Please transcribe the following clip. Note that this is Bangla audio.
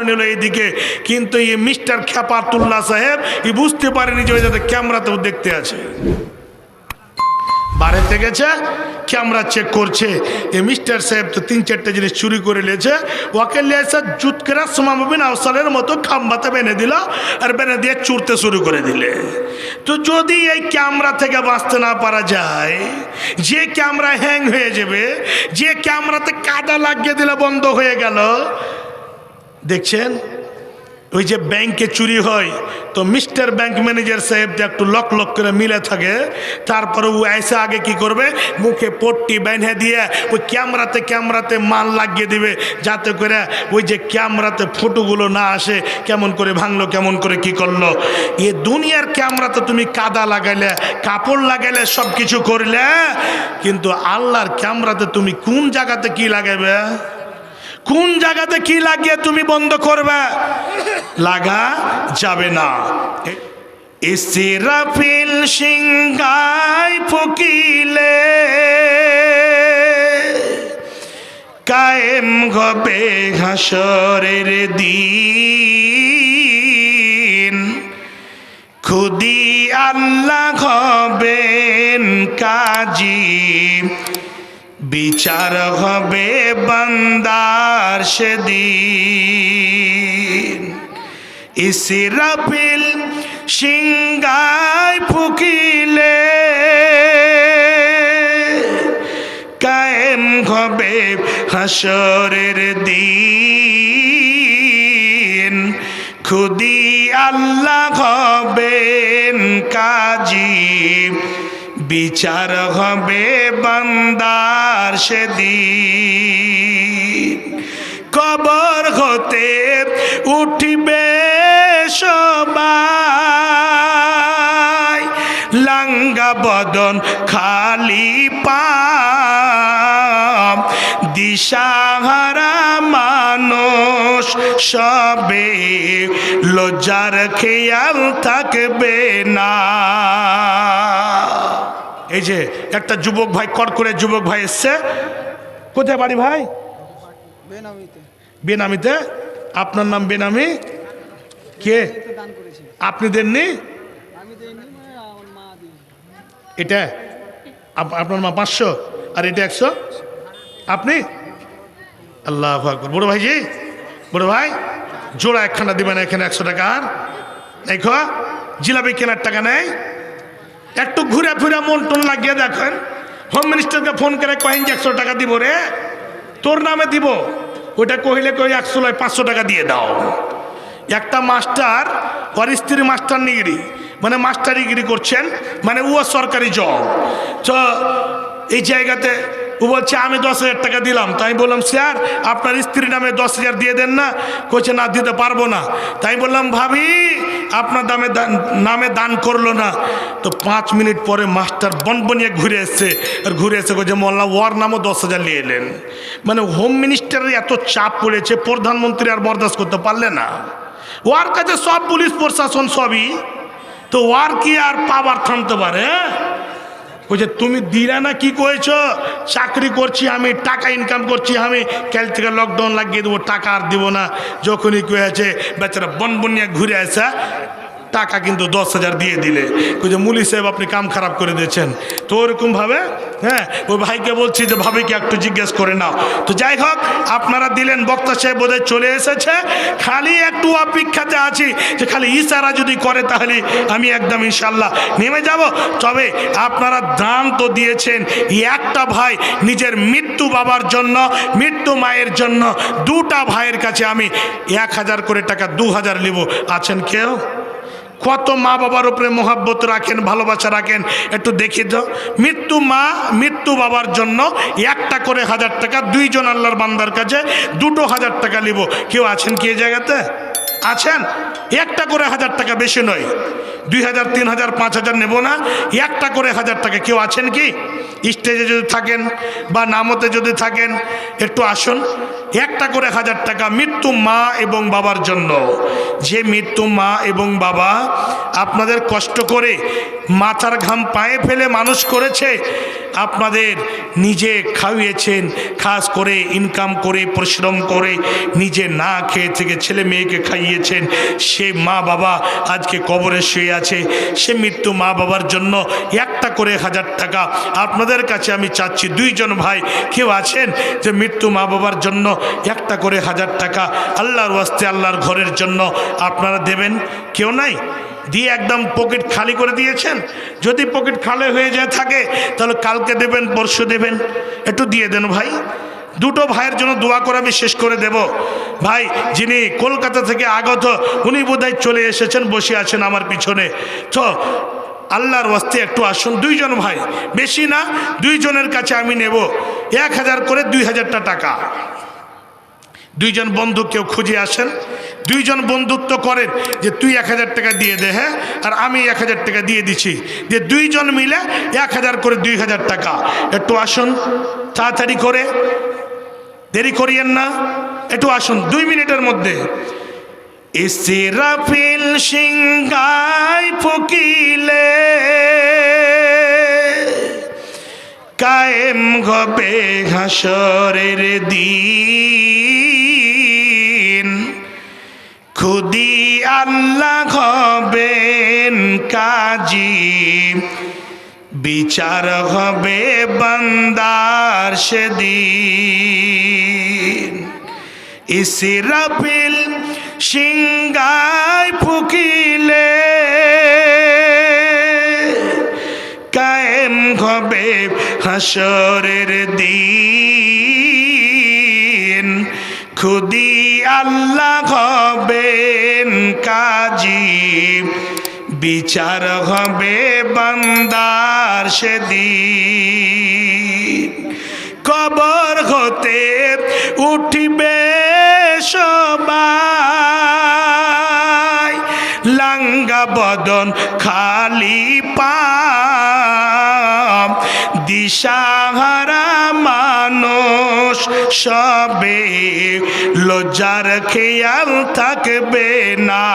নিল এইদিকে, কিন্তু এই মিস্টার খেপাতুল্লাহ সাহেব বুঝতে পারেনি যে ওই যাতে ক্যামেরাতেও দেখতে আছে। বাড়িতে গেছে, ক্যামেরা চেক করছে, এ মিস্টার সাহেব তো 3-4টে জিনিস চুরি করে নিয়েছে। ওকে লিয়েছে জুতকেরা সমাবিন আওসালের মতো খাম্বাতে বেঁধে দিল, আর বেঁধে দিয়ে চুরতে শুরু করে দিলে। তো যদি এই ক্যামেরা থেকে বাঁচতে না পারা যায়, যে ক্যামেরা হ্যাং হয়ে যাবে, যে ক্যামেরাতে কাদা লাগিয়ে দিলে বন্ধ হয়ে গেল। দেখছেন ওই যে ব্যাংকে চুরি হয়, তো মিস্টার ব্যাংক ম্যানেজার সাহেব একটু লক লক করে মিলে থাকে, তারপরে ও এসে আগে কি করবে, মুখে পট্টি বেঁধে দিয়ে ওই ক্যামেরাতে মাল লাগিয়ে দিবে, যাতে করে ওই যে ক্যামেরাতে ফটোগুলো না আসে, কেমন করে ভাঙলো, কেমন করে কি করলো। এ দুনিয়ার ক্যামেরাতে তুমি কাদা লাগাইলে, কাপড় লাগাইলে, সব কিছু করলে, কিন্তু আল্লাহর ক্যামেরাতে তুমি কোন জায়গাতে কি লাগাইবে, কোন জায়গাতে কি লাগিয়ে তুমি বন্ধ করবে, লাগা যাবে না। ইসরাফিল সিংহায় ফুকিলে কায়েম হবে হাসরের দিন, খুদি আল্লাহ হবেন কাজী, বিচার হবে বান্দার সেদিন। ইসরাফিল সিংহায় ফুকিলে কায়েম হবে হাসরের দিন, খুদি আল্লাহ হবেন কাজী, বিচার হবে বান্দার সেদিন। কবর হতে উঠিবে সবাই, লাঙ্গা বদন খালি পা, দিশাহারা মানুষ সবে, লজ্জার খেয়াল থাকবে না। এই যে একটা যুবক ভাই, কড়কড়ে যুবক ভাই এসছে। কোথায় বাড়ি ভাই? বেনামিতে। আপনার নাম বেনামি? কে? আপনি দেননি? এটা আপনার মা 500 আর এটা 100, আপনি? আল্লাহু আকবার। বড় ভাই জি, বড় ভাই জোড়া একখানা দিবেন, এখানে 100 টাকা। আর দেখো জিলাপি কেনার টাকা নেই, একটু ঘুরে ফিরে মন টন লাগিয়ে দেখেন। হোম মিনিস্টারকে ফোন করে কহেন যে 100 টাকা দিব রে, তোর নামে দিব। ওইটা কহিলে কই 100 নয় 500 টাকা দিয়ে দাও। একটা মাস্টার ওর স্ত্রী মাস্টার নিগিরি, মানে মাস্টারিগিরি করছেন, মানে ও সরকারি জব। তো এই জায়গাতে ও বলছে আমি 10,000 টাকা দিলাম। তাই বললাম স্যার আপনার স্ত্রীর নামে 10,000 দিয়ে দেন না। কইছে না দিতে পারবো না। তাই বললাম ভাবি আপনার নামে দান করলো না। তো 5 মিনিট পরে মাস্টার বনবনিয়ে ঘুরে এসছে, আর ঘুরে এসে কইছে মোল্লা ওর নামও 10,000 নিয়ে এলেন। মানে হোম মিনিস্টারের এত চাপ পড়েছে, প্রধানমন্ত্রী আর বরদাস্ত করতে পারলে না। ওর কাছে সব পুলিশ প্রশাসন সবই, তো ওর কি আর পাওয়ার থামতে পারে? বলছে তুমি দিলা না, কি কয়েছ? চাকরি করছি আমি, টাকা ইনকাম করছি আমি, কাল থেকে লকডাউন লাগিয়ে দেবো, টাকা আর দিব না। যখনই কয়েছে বেচারা বনবনিয়া ঘুরে আসা, টাকা কিন্তু 10,000 দিয়ে দিলে। যে মুলি সাহেব আপনি কাম খারাপ করে দিয়েছেন। তো ওরকমভাবে হ্যাঁ ওই ভাইকে বলছি যে ভাবিকে একটু জিজ্ঞেস করে নাও। তো যাই হোক আপনারা দিলেন, বক্তা সাহেব বোধহয় চলে এসেছে, খালি একটু অপেক্ষাতে আছি যে খালি ইশারা যদি করে তাহলে আমি একদম ইনশাল্লাহ নেমে যাব। তবে আপনারা দান তো দিয়েছেন, একটা ভাই নিজের মৃত্যু বাবার জন্য, মৃত্যু মায়ের জন্য, 2টা ভাইয়ের কাছে আমি 1000 করে টাকা 2000 নিব। আছেন কেউ? কত মা বাবার উপরে মহাব্বত রাখেন, ভালোবাসা রাখেন, একটু দেখি তো। মৃত্যু মা মৃত্যু বাবার জন্য 1টা করে 1000 টাকা, 2 জন আল্লাহর বান্দার কাছে 2টো 1000 টাকা নিব। কেউ আছেন কি এই জায়গাতে? আছেন? 1টা করে 1000 টাকা, বেশি নয়। 2000, 3000, 5000 নেব না, 1টা করে 1000 টাকা। কেউ আছেন কি? স্টেজে যদি থাকেন বা নামতে যদি থাকেন একটু আসুন। 1টা করে 1000 টাকা মৃত্যু মা এবং বাবার জন্য। যে মৃত্যু মা এবং বাবা আপনাদের কষ্ট করে মাথার ঘাম পায়ে ফেলে মানুষ করেছে, আপনাদের নিজে খাইয়েছেন, খাস করে ইনকাম করে পরিশ্রম করে নিজে না খেয়ে থেকে ছেলে মেয়েকে খাইয়েছেন। সে মা বাবা আজকে কবরে শুয়ে আছে। সে মৃত্যু মা বাবার জন্য একটা করে 1000 টাকা আপনাদের কাছে আমি চাচ্ছি। 2 জন ভাই কেউ আছেন যে মৃত্যু মা বাবার জন্য একটা করে 1000 টাকা আল্লাহর ওয়াস্তে আল্লাহর ঘরের জন্য আপনারা দেবেন? কেউ নাই? দিয়ে একদম পকেট খালি করে দিয়েছেন? যদি পকেট খালি হয়ে যায় থাকে তাহলে কালকে দেবেন, পরশু দেবেন, একটু দিয়ে দেন ভাই। 2টো ভাইয়ের জন্য দোয়া করে আমি শেষ করে দেব। ভাই যিনি কলকাতা থেকে আগত, উনি বোধহয় চলে এসেছেন, বসে আছেন আমার পিছনে। তো আল্লাহর ওয়াস্তে একটু আসুন। 2 জন ভাই, বেশি না, 2 জনের কাছে আমি নেব 1000 করে 2000 টাকা। 2 জন বন্ধু কেউ খুঁজে আসেন, 2 জন বন্ধুত্ব করেন যে তুই 1000 টাকা দিয়ে দে, হ্যাঁ, আর আমি 1000 টাকা দিয়ে দিচ্ছি, যে 2 জন মিলে 1000 করে 2000 টাকা। একটু আসুন তাড়াতাড়ি করে, দেরি করিয়েন না, একটু আসুন 2 মিনিটের মধ্যে। ইসরাফিল সিংহায় ফুকিলে কায়েম হবে হাসরের দিন, খুদি আল্লাহ হবেন কাজী, বিচার হবে বান্দার সেদিন। ইসরাফিল সিংহায় ফুকিলে কায়েম হবে হাসরের দিন, খুদি আল্লাহ হবেন কাজী, বিচার হবে বান্দার সেদিন। কবর হতে উঠবে সবাই, লাঙ্গা বদন খালি পা, দিশাহারা মানুষ সবে, লজ্জার খেয়াল থাকবে না।